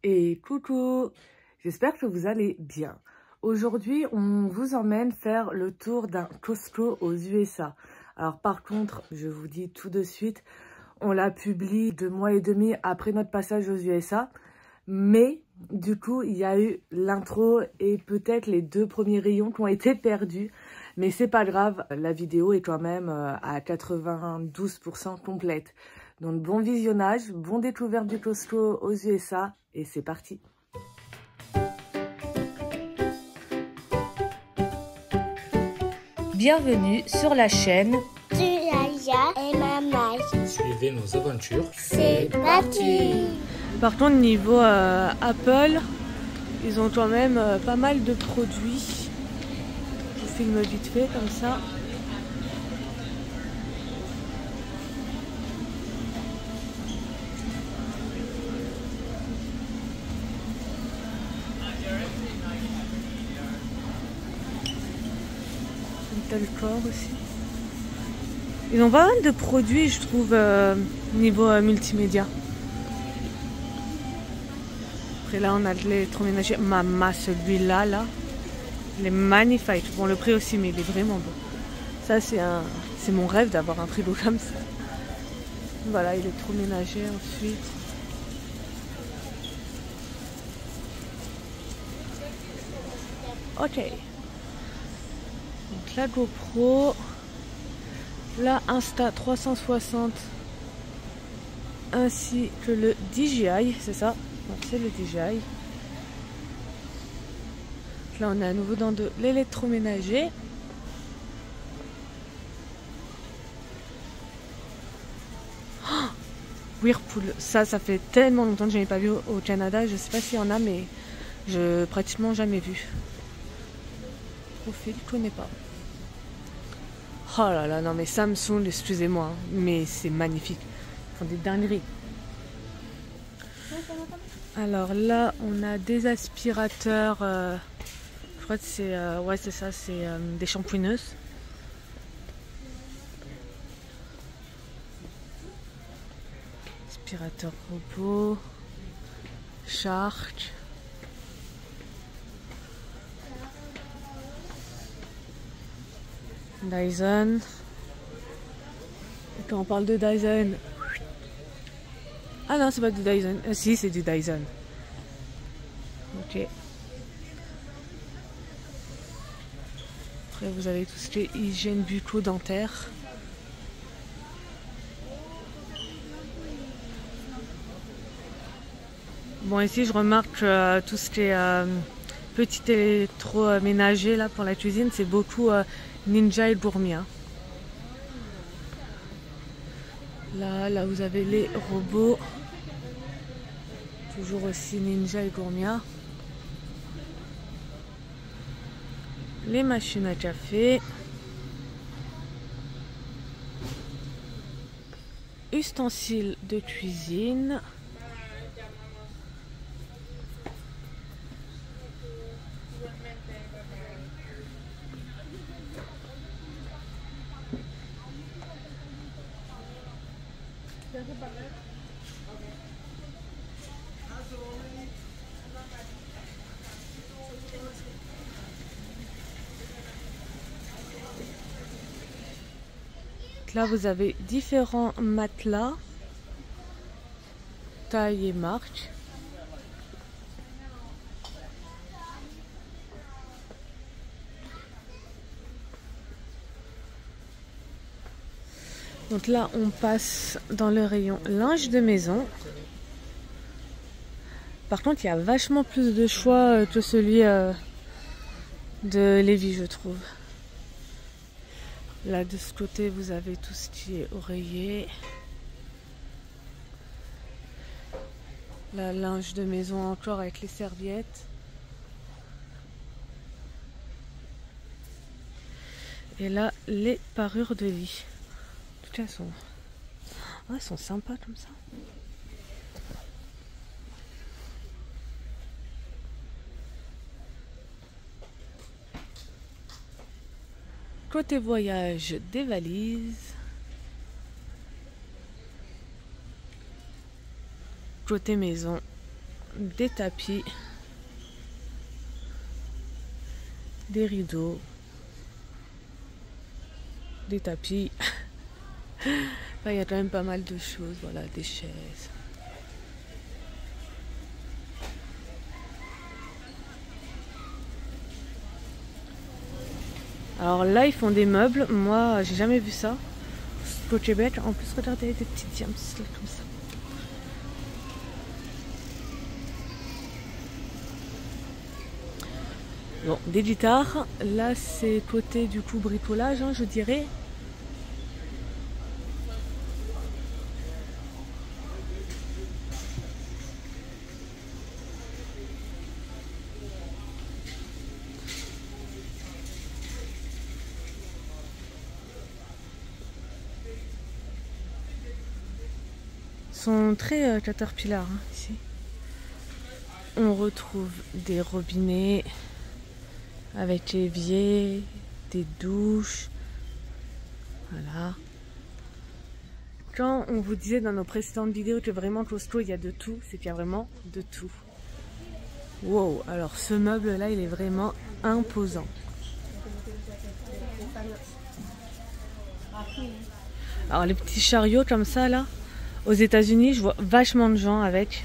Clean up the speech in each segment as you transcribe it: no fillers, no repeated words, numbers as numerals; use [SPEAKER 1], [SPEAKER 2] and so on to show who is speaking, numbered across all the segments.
[SPEAKER 1] Et coucou, j'espère que vous allez bien. Aujourd'hui, on vous emmène faire le tour d'un Costco aux USA. Alors par contre, je vous dis tout de suite, on l'a publié 2 mois et demi après notre passage aux USA. Mais du coup, il y a eu l'intro et peut-être les 2 premiers rayons qui ont été perdus. Mais c'est pas grave, la vidéo est quand même à 92% complète. Donc bon visionnage, bon découverte du Costco aux USA et c'est parti. Bienvenue sur la chaîne
[SPEAKER 2] Yaya et Maman.
[SPEAKER 3] Suivez nos aventures.
[SPEAKER 2] C'est parti.
[SPEAKER 1] Par contre, niveau Apple, ils ont quand même pas mal de produits. Je vous filme vite fait comme ça. Intel Core aussi. Ils ont pas mal de produits, je trouve, niveau multimédia. Après là, on a de l'électroménager. Maman, celui-là, là, il est magnifique. Bon, le prix aussi, mais il est vraiment beau. Ça, c'est mon rêve d'avoir un frigo comme ça. Voilà, électroménager ensuite. Ok. Donc la GoPro. La Insta360. Ainsi que le DJI, c'est ça? C'est le DJI. Là, on est à nouveau dans de l'électroménager. Oh, Whirlpool, ça fait tellement longtemps que je n'ai pas vu au Canada. Je ne sais pas s'il y en a, mais je pratiquement jamais vu. Profil, je connais pas. Oh là là, non mais Samsung, excusez-moi, hein, mais c'est magnifique. Ils font des dingueries. Alors là, on a des aspirateurs. Je crois que c'est ouais, c'est ça, c'est des shampooineuses. Aspirateur robot, Shark. Dyson. Et quand on parle de Dyson. Ah non, c'est pas du Dyson. Si, c'est du Dyson. Ok. Après, vous avez tout ce qui est hygiène bucco-dentaire. Bon, ici, je remarque que tout ce qui est petit électroménager là pour la cuisine, c'est beaucoup Ninja et Gourmia. Là, vous avez les robots. Toujours aussi Ninja et Gourmia. Les machines à café. Ustensiles de cuisine. Là, vous avez différents matelas, taille et marque. Donc là, on passe dans le rayon linge de maison. Par contre, il y a vachement plus de choix que celui de Lévis, je trouve. Là, de ce côté, vous avez tout ce qui est oreiller. La linge de maison encore avec les serviettes. Et là, les parures de lit. En tout cas, elles sont sympas comme ça. Côté voyage, des valises. Côté maison, des tapis, des rideaux, des tapis. Enfin, il y a quand même pas mal de choses, voilà, des chaises. Alors là, ils font des meubles. Moi, j'ai jamais vu ça au Québec. En plus, regardez, des petites diams là, comme ça. Bon, des guitares. Là, c'est côté du coup bricolage, hein, je dirais. Sont très Caterpillar hein, ici. On retrouve des robinets avec évier, des douches. Voilà. Quand on vous disait dans nos précédentes vidéos que vraiment Costco il y a de tout, c'est qu'il y a vraiment de tout. Wow, alors ce meuble là il est vraiment imposant. Alors les petits chariots comme ça là. Aux États-Unis, je vois vachement de gens avec.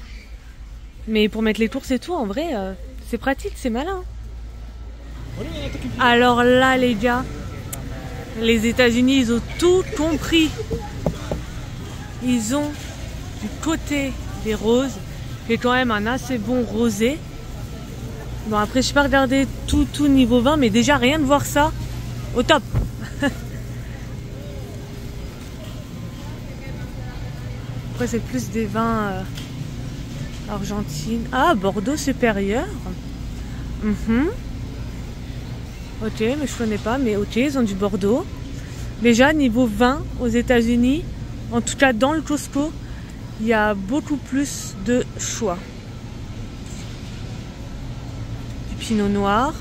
[SPEAKER 1] Mais pour mettre les courses et tout, en vrai, c'est pratique, c'est malin. Alors là, les gars, les États-Unis, ils ont tout compris. Ils ont du côté des roses, qui est quand même un assez bon rosé. Bon, après, je n'ai pas regardé tout niveau vin, mais déjà, rien de voir ça, au top. Après, c'est plus des vins argentines. Ah, Bordeaux supérieur. Ok, mais je connais pas. Mais ok, ils ont du Bordeaux. Déjà, niveau vin aux États-Unis, en tout cas dans le Costco, il y a beaucoup plus de choix. Du Pinot Noir.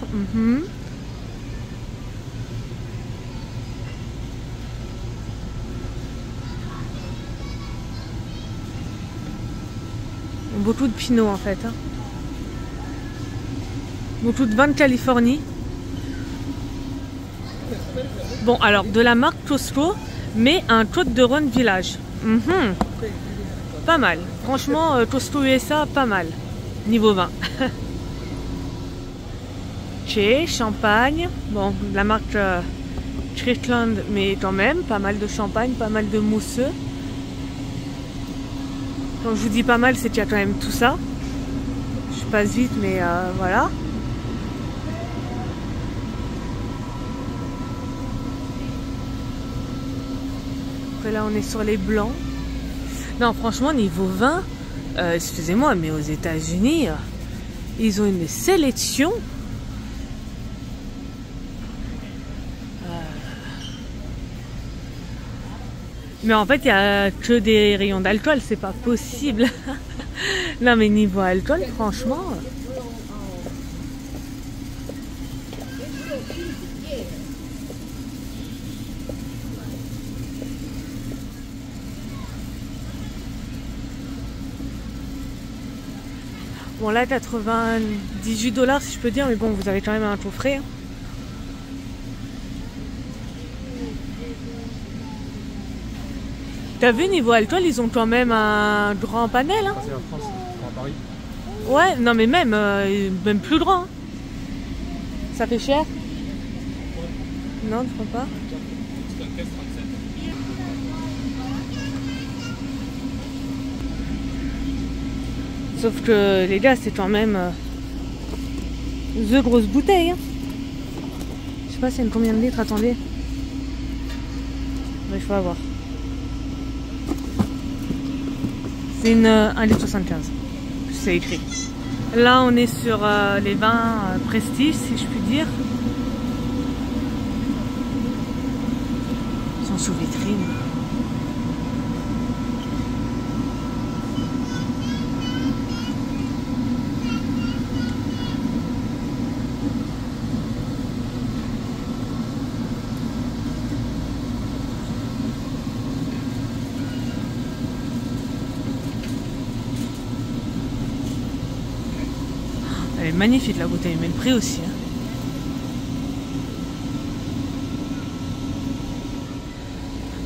[SPEAKER 1] Beaucoup de Pinot en fait. Hein. Beaucoup de vins de Californie. Bon, alors de la marque Costco, mais un Côte-de-Rhône village. Pas mal. Franchement, Costco USA, pas mal. Niveau vin. Chez Champagne. Bon, la marque Kirkland, mais quand même, pas mal de champagne, pas mal de mousseux. Quand je vous dis pas mal, c'est qu'il y a quand même tout ça. Je passe vite, mais voilà. Après là, on est sur les blancs. Non, franchement, niveau vin, excusez-moi, mais aux États-Unis, ils ont une sélection. Mais en fait, il n'y a que des rayons d'alcool, c'est pas possible. Non, mais niveau alcool, franchement. Bon, là, 98 $ si je peux dire, mais bon, vous avez quand même un coffret. Hein. T'as vu, niveau alcool, ils ont quand même un grand panel. Hein.
[SPEAKER 3] C'est la France, à Paris.
[SPEAKER 1] Ouais, non mais même plus grand. Hein. Ça fait cher? Non, tu crois pas? Sauf que les gars, c'est quand même the grosse bouteille. Hein. Je sais pas c'est combien de litres, attendez. Il faut avoir. C'est une 1,75 litre. C'est écrit. Là, on est sur les vins Prestige, si je puis dire. Ils sont sous vitrine. est magnifique la bouteille, mais le prix aussi. Hein.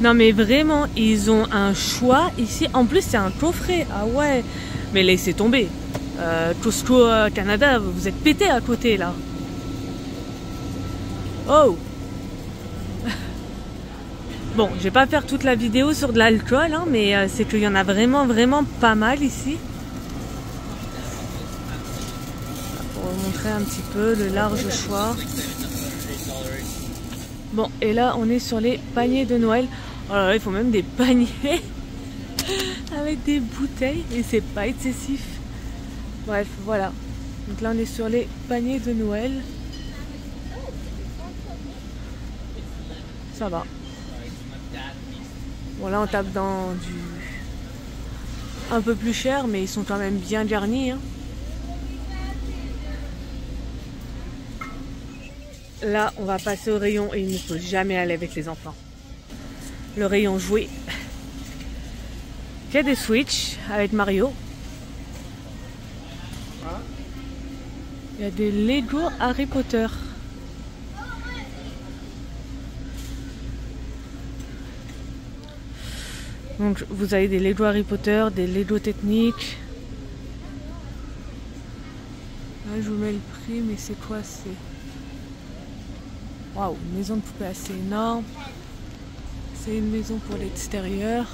[SPEAKER 1] Non mais vraiment, ils ont un choix ici. En plus, c'est un coffret. Ah ouais, mais laissez tomber. Costco Canada, vous êtes pété à côté là. Oh. Bon, je vais pas faire toute la vidéo sur de l'alcool, hein, mais c'est qu'il y en a vraiment pas mal ici. Pour vous montrer un petit peu le large choix. Bon, et là on est sur les paniers de Noël. Oh là là, il faut même des paniers avec des bouteilles et c'est pas excessif. Bref, voilà. Donc là on est sur les paniers de Noël. Ça va. Bon là on tape dans du un peu plus cher, mais ils sont quand même bien garnis. Hein. Là on va passer au rayon et il ne faut jamais aller avec les enfants. Le rayon jouet. Il y a des Switch avec Mario. Il y a des Lego Harry Potter. Donc vous avez des Lego Harry Potter, des Lego techniques. Là je vous mets le prix, mais c'est quoi? C'est... Waouh, une maison de poupée assez énorme. C'est une maison pour l'extérieur.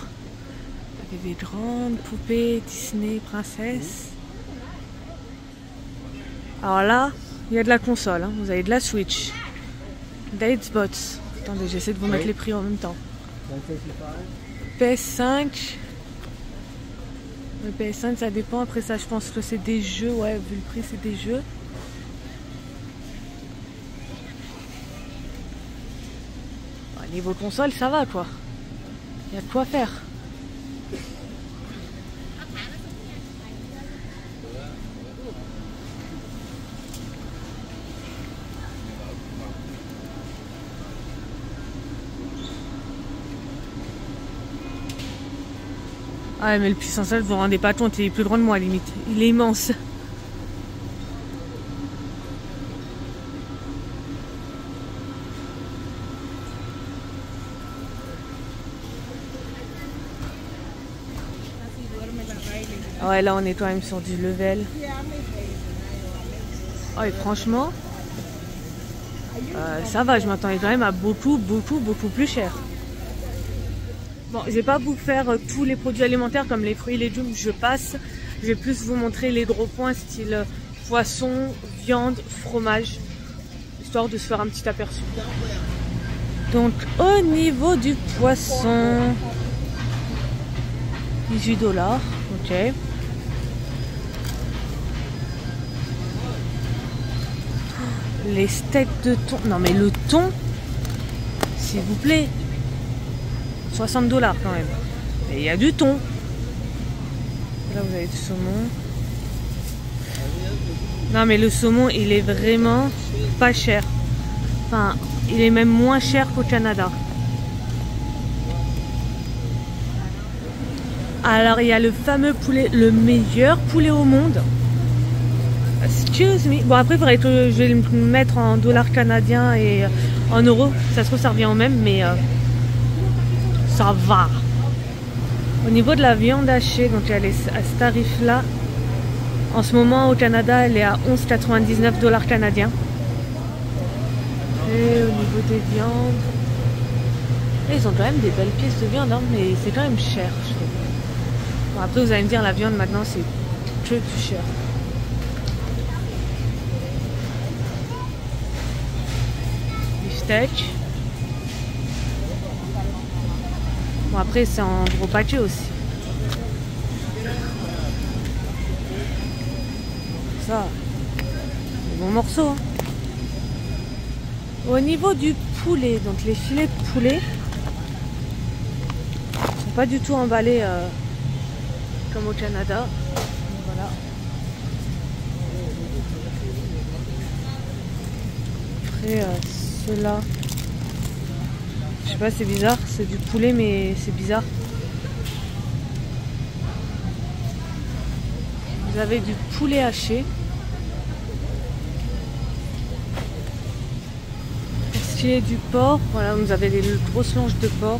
[SPEAKER 1] Avec des grandes poupées Disney princesse. Alors là, il y a de la console. Hein. Vous avez de la Switch. De Xbox. Attendez, j'essaie de vous mettre les prix en même temps. PS5. Le PS5 ça dépend, après ça je pense que c'est des jeux, ouais vu le prix c'est des jeux. Bon, niveau console ça va quoi. Il y a de quoi faire. Ah mais le puissance 7, vous vous rendez pas compte, il est plus grand que moi limite. Il est immense. Ouais là on est quand même sur du level. Oh et franchement, ça va, je m'attendais quand même à beaucoup plus cher. Bon, je vais pas vous faire tous les produits alimentaires comme les fruits et légumes, je passe. Je vais plus vous montrer les gros points style poisson, viande, fromage, histoire de se faire un petit aperçu. Donc au niveau du poisson, 18 $, ok. Les steaks de thon, non mais le thon, s'il vous plaît. 60 $ quand même. Et il y a du thon. Là vous avez du saumon. Non mais le saumon il est vraiment pas cher. Enfin il est même moins cher qu'au Canada. Alors il y a le fameux poulet, le meilleur poulet au monde. Excuse me. Bon après il faudrait que je vais le mettre en dollars canadiens et en euros. Ça se trouve ça revient au même mais... ça va. Au niveau de la viande hachée, donc elle est à ce tarif là. En ce moment au Canada elle est à 11,99 $ canadiens. Et au niveau des viandes, ils ont quand même des belles pièces de viande, hein, mais c'est quand même cher je trouve. Bon, après vous allez me dire la viande maintenant c'est que plus cher. Du steak. Bon après c'est en gros paquet aussi. Ça, des bons morceaux. Hein. Au niveau du poulet, donc les filets de poulet sont pas du tout emballés comme au Canada. Voilà. Après ceux-là. Je sais pas, c'est bizarre, c'est du poulet mais c'est bizarre. Vous avez du poulet haché. quartier du port. Voilà, vous avez les grosses longes de port.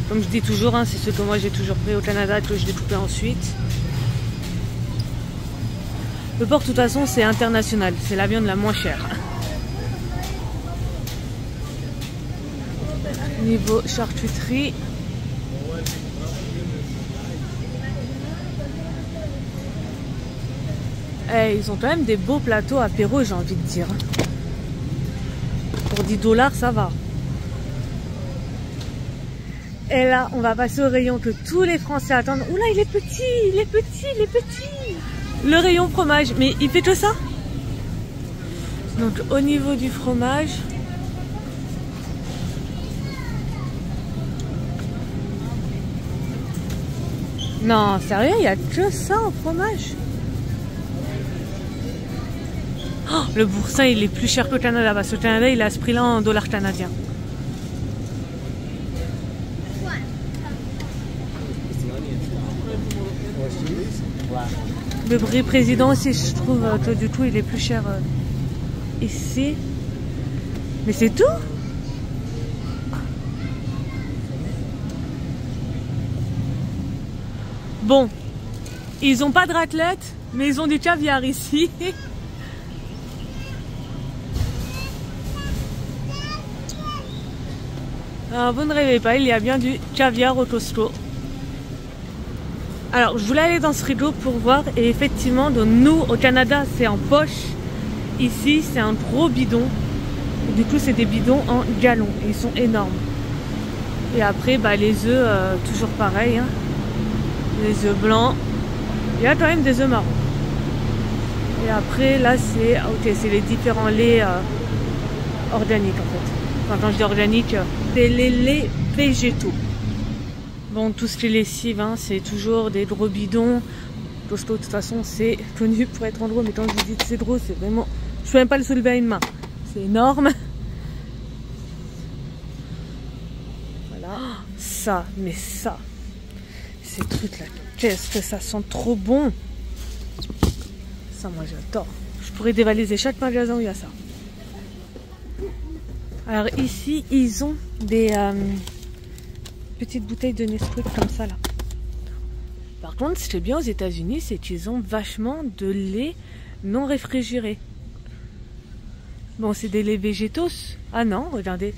[SPEAKER 1] Comme je dis toujours, hein, c'est ce que moi j'ai toujours pris au Canada, que je l'ai coupé ensuite. Le port, de toute façon, c'est international. C'est la viande la moins chère. Niveau charcuterie. Eh, ils ont quand même des beaux plateaux apéro, j'ai envie de dire. Pour 10 $, ça va. Et là, on va passer au rayon que tous les Français attendent. Oula, il est petit, il est petit, il est petit. Le rayon fromage, mais il fait que ça. Donc, au niveau du fromage... Non, sérieux, il n'y a que ça en fromage. Oh, le boursin, il est plus cher qu'au Canada, parce qu'au Canada, il a ce prix-là en dollars canadiens. Le brie président aussi, je trouve que du coup, il est plus cher ici. Mais c'est tout. Bon, ils ont pas de raclette, mais ils ont du caviar ici. Alors, vous ne rêvez pas, il y a bien du caviar au Costco. Alors, je voulais aller dans ce frigo pour voir, et effectivement, donc, nous, au Canada, c'est en poche. Ici, c'est un gros bidon. Et du coup, c'est des bidons en gallons, et ils sont énormes. Et après, bah, les œufs, toujours pareil, hein. Les œufs blancs. Il y a quand même des œufs marrons. Et après, là, c'est c'est les différents laits organiques, en fait. Enfin, quand je dis organique, c'est les laits végétaux. Bon, tout ce qui est lessive, hein, c'est toujours des gros bidons. Costco, de toute façon, c'est connu pour être en gros. Mais quand je vous dis que c'est gros, c'est vraiment... Je peux même pas le soulever à une main. C'est énorme. Voilà. Ça, mais ça... Ces trucs là, qu'est-ce que ça sent trop bon. Ça, moi j'adore. Je pourrais dévaliser chaque magasin où il y a ça. Alors ici, ils ont des petites bouteilles de Nesquik comme ça là. Par contre, ce qui est bien aux États-Unis, c'est qu'ils ont vachement de lait non réfrigéré. Bon, c'est des laits végétaux. Ah non, regardez,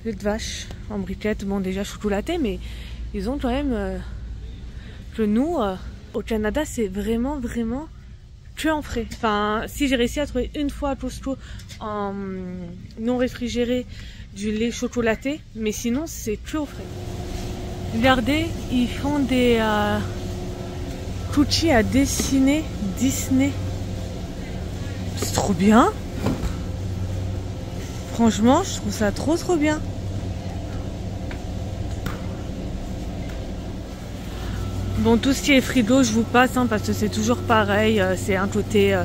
[SPEAKER 1] lait de vache en briquette. Bon, déjà chocolaté, mais ils ont quand même... que nous, au Canada, c'est vraiment que en frais. Enfin, si j'ai réussi à trouver une fois à Costco en non réfrigéré du lait chocolaté, mais sinon, c'est que au frais. Regardez, ils font des cookies à dessiner Disney. C'est trop bien. Franchement, je trouve ça trop bien. Bon, tout ce qui est frigo, je vous passe, hein, parce que c'est toujours pareil. C'est un côté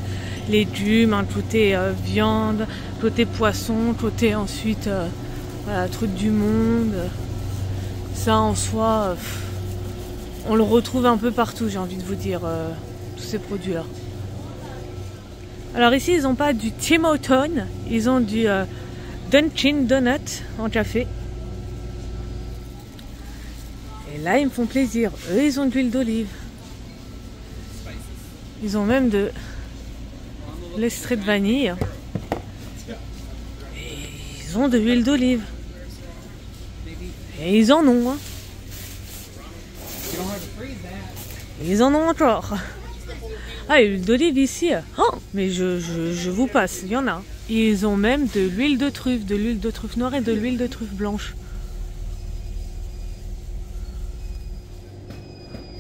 [SPEAKER 1] légumes, un côté viande, côté poisson, côté ensuite voilà, truc du monde. Ça en soi, on le retrouve un peu partout, j'ai envie de vous dire, tous ces produits-là. Alors ici, ils n'ont pas du Tim Hortons, ils ont du Dunkin' Donut en café. Et là, ils me font plaisir. Eux, ils ont de l'huile d'olive. Ils ont même de l'extrait de vanille. Et ils ont de l'huile d'olive. Et ils en ont. Hein. Et ils en ont encore. Ah, l'huile d'olive ici. Oh, mais je vous passe. Il y en a. Ils ont même de l'huile de truffe noire et de l'huile de truffe blanche.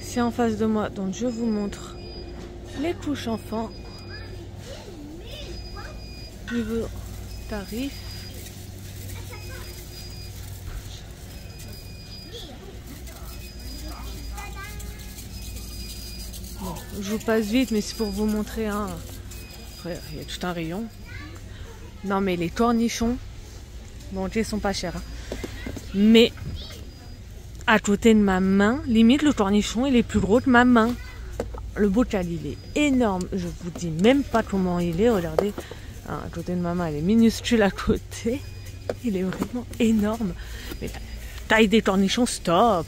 [SPEAKER 1] C'est en face de moi, donc je vous montre les couches enfants. Niveau tarif. Bon, je vous passe vite, mais c'est pour vous montrer. Hein. Après, il y a tout un rayon. Non, mais les cornichons, bon, ils sont pas chers. Hein. Mais à côté de ma main, limite le cornichon il est plus gros que ma main. Le bocal il est énorme, je vous dis même pas comment il est, regardez. À côté de ma main, elle est minuscule à côté. Il est vraiment énorme. Mais la taille des cornichons, stop.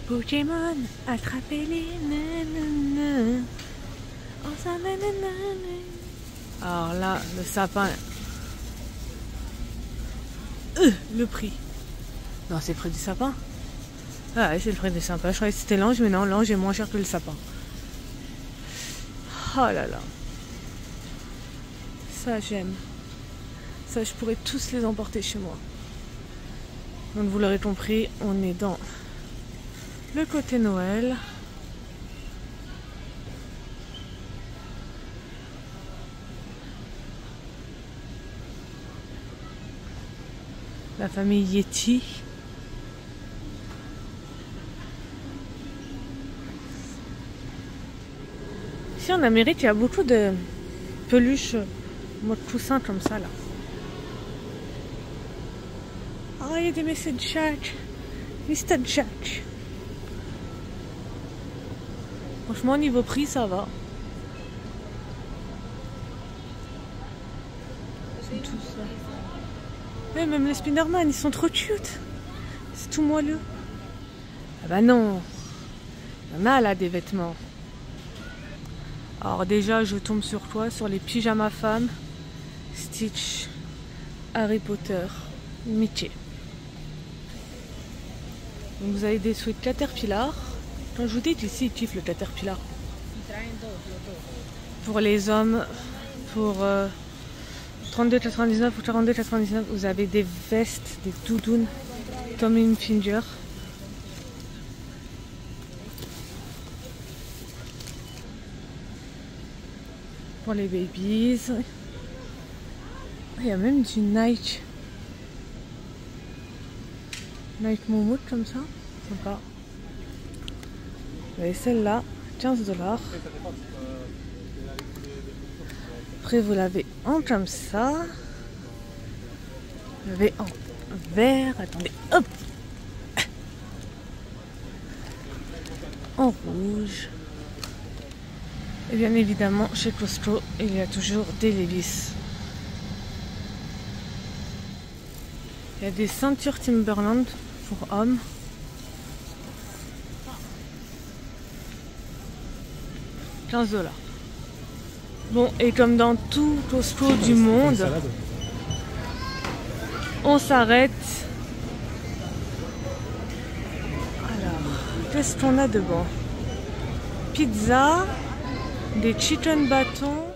[SPEAKER 1] Pokémon, attrapez-les, nanana. Oh, ça, nanana. Alors là, le sapin. Le prix. Non, c'est le prix du sapin. Ah ouais, c'est le prix du sapin. Je croyais que c'était l'ange, mais non, l'ange est moins cher que le sapin. Oh là là. Ça, j'aime. Ça, je pourrais tous les emporter chez moi. Donc, vous l'aurez compris, on est dans le côté Noël. La famille Yeti. Ici en Amérique, il y a beaucoup de peluches mode coussin comme ça là. Oh, il y a des Mr. Jack. Mr. Jack. Franchement, niveau prix, ça va. C'est tout ça. Et même les Spider-Man, ils sont trop cute. C'est tout moelleux. Ah bah non. Il y en a là des vêtements. Alors déjà, je tombe sur quoi? Sur les pyjamas femmes. Stitch, Harry Potter, Mickey. Donc vous avez des sweats Caterpillar. Quand je vous dis qu'ici ils kiffent le Caterpillar. Pour les hommes, pour 32,99 ou 42,99, vous avez des vestes, des doudounes Tommy Hilfiger. Pour les babies. Il y a même du Nike. Nike Moumout comme ça. Sympa. Vous avez celle-là, 15 $. Après, vous l'avez en comme ça. Vous l'avez en vert. Attendez, hop! En rouge. Et bien évidemment, chez Costco, il y a toujours des Levi's. Il y a des ceintures Timberland pour hommes. $15. Bon, et comme dans tout Costco du monde, on s'arrête. Alors, qu'est-ce qu'on a devant? Pizza, des chicken bâtons.